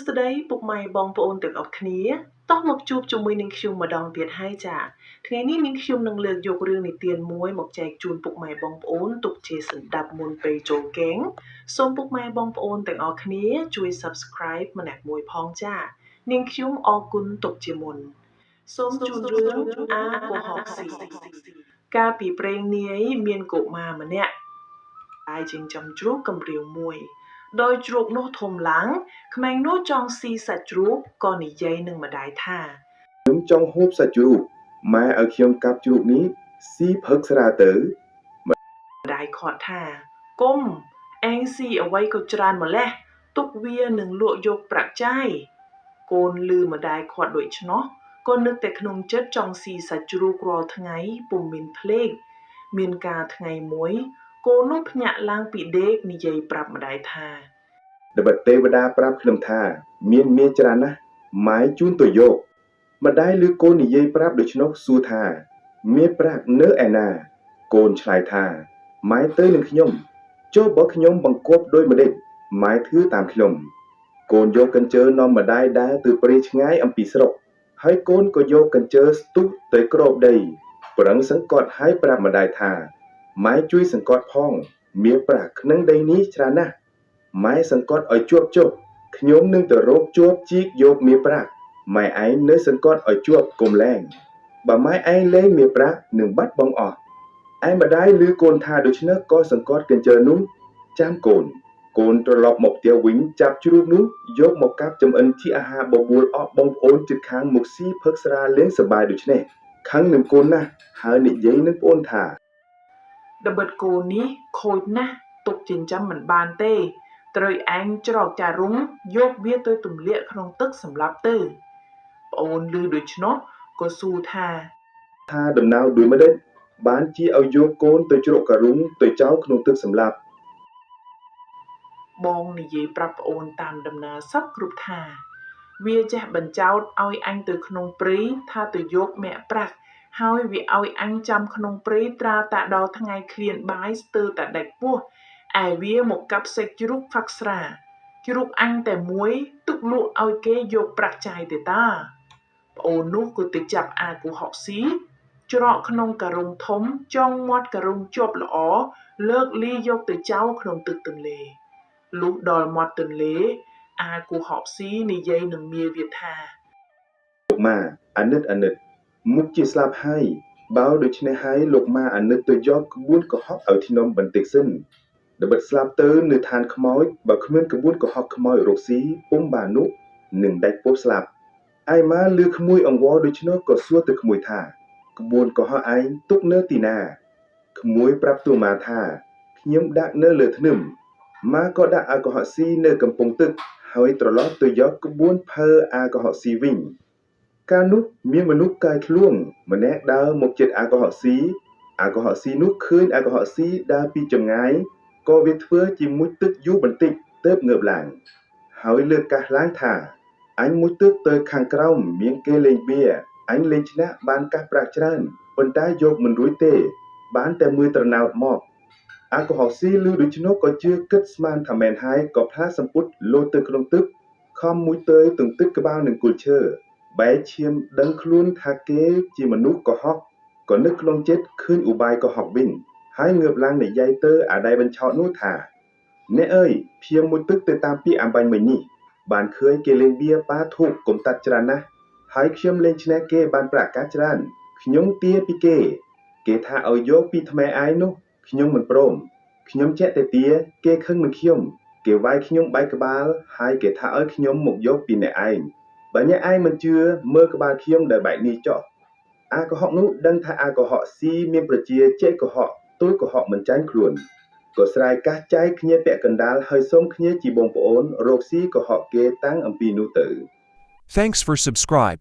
ស្ដីពុកម៉ែបងប្អូនទាំងអស់គ្នាតោះមកជួបជាមួយនឹងខ្ញុំម្ដងទៀតហើយចាថ្ងៃនេះនាងខ្ញុំនឹងលើកយករឿងនិទានមួយមកចែកជូនពុកម៉ែបងប្អូនទុកជាសន្តាប់មុនពេលចូលគេងសូមពុកម៉ែបងប្អូនទាំងអស់គ្នាជួយ Subscribe ម្នាក់មួយផងចានាងខ្ញុំអរគុណទុកជាមុនសូមជូនរឿងអាកុហកស៊ីកាលពីព្រេងនាយមានកុមារម្នាក់ហើយចិញ្ចឹមជ្រូកកំរាវមួយដោយជ្រូកនោះធំឡើងក្មេងនោះចង់ស៊ីសាច់ជ្រូកក៏និយាយនឹងម្ដាយថាខ្ញុំចង់ហូបសាច់ជ្រូកម៉ែឲ្យខ្ញុំកាប់ជ្រូកនេះស៊ីផឹកស្រាទៅម្ដាយខាត់ថាកុំឯងស៊ីអ្វីក៏ច្រើនម្លេះទុកវានឹងលក់យកប្រាក់ចាយកូនឮម្ដាយខាត់ដូច្នោះក៏នឹកតែក្នុងចិត្តចង់ស៊ីសាច់ជ្រូករាល់ថ្ងៃពុំមានភ្លេចមានការថ្ងៃមួយកូននោះភ្ញាក់ឡើងពីដេកនិយាយប្រាប់ម្ដាយថាត្បិតទេវតាប្រាប់ខ្ញុំថាមានមាសច្រើនណាស់ម៉ែជូនទៅយកម្ដាយឮកូននិយាយប្រាប់ដូច្នោះសួរថាមាសប្រាក់នៅឯណាកូនឆ្លើយថាម៉ែទៅនឹងខ្ញុំចុះបើខ្ញុំបង្គាប់ដោយម្ដេចម៉ែធ្វើតាមខ្ញុំកូនយកកញ្ជើនាំម្ដាយដើរទៅព្រៃឆ្ងាយអំពីស្រុកហើយកូនក៏យកកញ្ជើស្ទុះទៅគ្របដីប្រឹងសង្កត់ឲ្យប្រាប់ម្ដាយថាម៉ែជួយសង្កត់ផងមាសប្រាក់ក្នុងដីនេះច្រើនណាស់ម៉ែសង្កត់ឲ្យជាប់ចុះខ្ញុំនឹងទៅរកជាប់ជីកយកមាសប្រាក់ម៉ែឯងនៅសង្កត់ឲ្យជាប់កុំលែងបើម៉ែឯងលែងមាសប្រាក់នឹងបាត់បង់អស់ឯម្ដាយឮកូនថាដូច្នេះក៏សង្កត់កញ្ជើនោះចាំកូនត្រឡប់មកផ្ទះវិញចាប់ជ្រូកនោះយកមកកាប់ចំអិនជាអាហារបបួលអស់បងប្អូនជិតខាងមកស៊ីផឹកស្រាលេងសប្បាយដូច្នេះខឹងនឹងកូនណាស់ហើយនិយាយនឹងប្អូនថាត្បិតគោនេះខូចណាស់ទុកចិញ្ចឹមមិនបានទេត្រូវឯងច្រកចារុងយកវាទៅទម្លាក់ក្នុងទឹកសម្លាប់ទៅប្អូនឮដូច្នោះក៏សួរថាដំណៅដោយម្ដេចបានជាឲ្យយកកូនទៅជ្រកការុងទៅចោលក្នុងទឹកសម្លាប់បងនិយាយប្រាប់ប្អូនតាមដំណើរសពគ្រប់ថាវាចេះបញ្ចោតឲ្យអញទៅក្នុងព្រៃថាទៅយកមាក់ប្រាក់ហើយវាឲ្យអញចាំក្នុងព្រៃត្រាតាដល់ថ្ងៃឃ្លានបាយស្ទើរតែដាច់ពោះឯវាមកកាប់សាច់ជ្រូកផឹកស្រាជ្រូកអញតែមួយទុកលក់ឲ្យគេយកប្រាក់ចាយទេតាប្អូននោះក៏ទៅចាប់អាកុហកស៊ីច្រកក្នុងការុងធំចងមាត់ការុងជាប់ល្អលើកលីយកទៅចោលក្នុងទឹកទន្លេលុះដល់មាត់ទន្លេអាកុហកស៊ីនិយាយនឹងមាវាថាលោកម៉ាអាណិតមុខជាស្លាប់ហើយបើដូច្នេះហើយលោកម៉ាអាណិតទៅយកក្បួនកុហកឲ្យធ្នំបន្តិចសិនដើម្បីស្លាប់ទៅនៅឋានខ្មោចបើគ្មានក្បួនកុហកខ្មោចរកស៊ីពុំបាននោះនឹងដាច់ពោះស្លាប់ឯម៉ាលឺក្មួយអង្វរដូច្នោះក៏សួរទៅក្មួយថាក្បួនកុហកឯងទុកនៅទីណាក្មួយប្រាប់ទូម៉ាថាខ្ញុំដាក់នៅលើធ្នឹមម៉ាក៏ដាក់អាកុហកស៊ីនៅកំពង់ទឹកហើយត្រឡប់ទៅយកក្បួនភើអាកុហកស៊ីវិញកាលនោះមានមនុស្សកាយធ្លួងម្នាក់ដើរមកជិតអាកុហកស៊ីនោះឃើញអាកុហកស៊ីដើរពីចម្ងាយក៏វាធ្វើជាមុជទឹកយូរបន្តិចទើបងើបឡើងហើយលើកកាសឡើងថាអញមុជទឹកទៅខាងក្រោមមានគេលេងបៀអញលេងឈ្នះបានកាសប្រាក់ច្រើនប៉ុន្តែយកមិនរួចទេបានតែមួយត្រណោតមកអាកុហកស៊ីឮដូច្នោះក៏ជឿគិតស្មានថាមែនហើយក៏ផ្លាសម្ពុតលោតទៅក្នុងទឹកខំមួយទៅទន្ទឹកក្បាលនឹងគល់ឈើបែរឈាមដឹងខ្លួនថាគេជាមនុស្សកុហកក៏នឹកក្នុងចិត្តឃើញឧបាយកុហកវិញហើយងើបឡើងនិយាយទៅអាដែលបញ្ឆោតនោះថាអ្នកអើយភៀងមួយទឹកទៅតាមពីអំបញ្ញមិញនេះបានឃើញគេលេងបៀប៉ាធូបកុំតាត់ច្រើនណាស់ហើយខ្ញុំលេងឈ្នះគេបានប្រាក់កាសច្រើនខ្ញុំទាពីគេថាឲ្យយកពីថ្មឯងនោះខ្ញុំមិនព្រមខ្ញុំចេះតែទាគេខឹងនឹងខ្ញុំគេវាយខ្ញុំបែកក្បាលហើយគេថាឲ្យខ្ញុំមកយកពីអ្នកឯងបើអ្នកឯងមិនជឿមើលក្បាលខ្ញុំដែលបែកនេះចុះអាកុហកនោះដឹងថាអាកុហកស៊ីមានប្រជាចេះកុហកទល់កុហកមិនចាញ់ខ្លួនក៏ស្រែកកាសចែកគ្នាពាក់កណ្ដាលហើយសូមគ្នាជាបងប្អូនរកស៊ីកុហកគេតាំងអំពីនោះទៅ Thanks for subscribe.